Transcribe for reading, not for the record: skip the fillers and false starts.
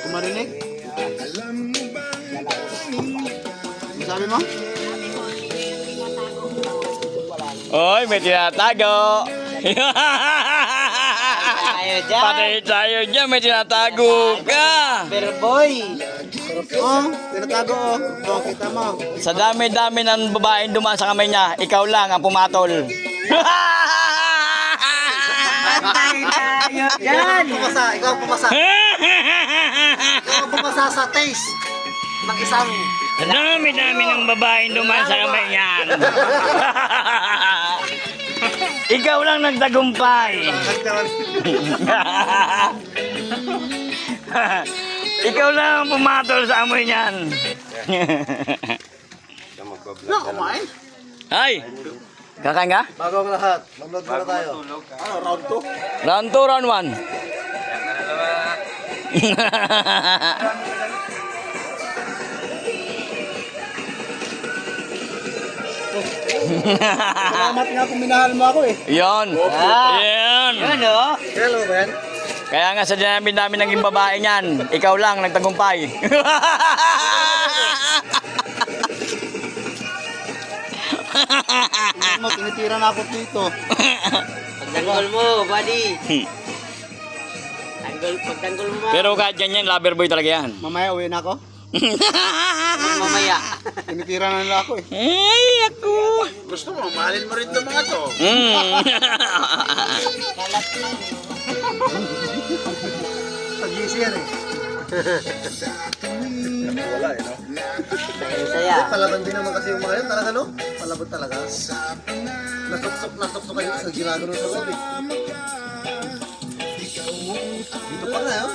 Marinig? Ano sabi mo? Oy, may tinatago. Tayo dyan. Patay tayo dyan, may tinatago ka. Berboy. Oh, tinatago oh. Oh, kita mo. Sa dami-dami ng babaeng dumaan sa kamay niya, ikaw lang ang pumatol. Patay tayo dyan. Ikaw pumasa. Ikaw pumasa sa taste ng isang Sa dami-dami ng babaeng dumaan sa kamay niyan. Ikaw lang nagtagumpay. Ikaw lang ang pumatol sa amoy niyan. No, kumain. Ay! Kakain ka? Bago ang lahat, mag-vlog muna tayo. Ano, round 2? Round 2, round 1. Salamat nga kung minahal mo ako eh. Yon. Yan. Yun o. Hello, Ben. Kaya nga sa dami-dami naging babae niyan, ikaw lang nagtagumpay. Mo, tinitira na ako dito. Pagtanggol mo, buddy. Pagtanggol mo ma. Pero kahit ganyan, lover boy talaga yan. Mamaya uwi na ako. Mamaya. Tinitira na nila ako eh. Ay, ako. Gusto mo, mahalin mo rin itong mga to. Pag-isi yan eh. Wala eh, no? Saya. Palaban din naman kasi yung mga yun, talaga no? Palaban talaga. Nasuksok kayo sa ginagano sa loob eh. Dito pa nga, oh.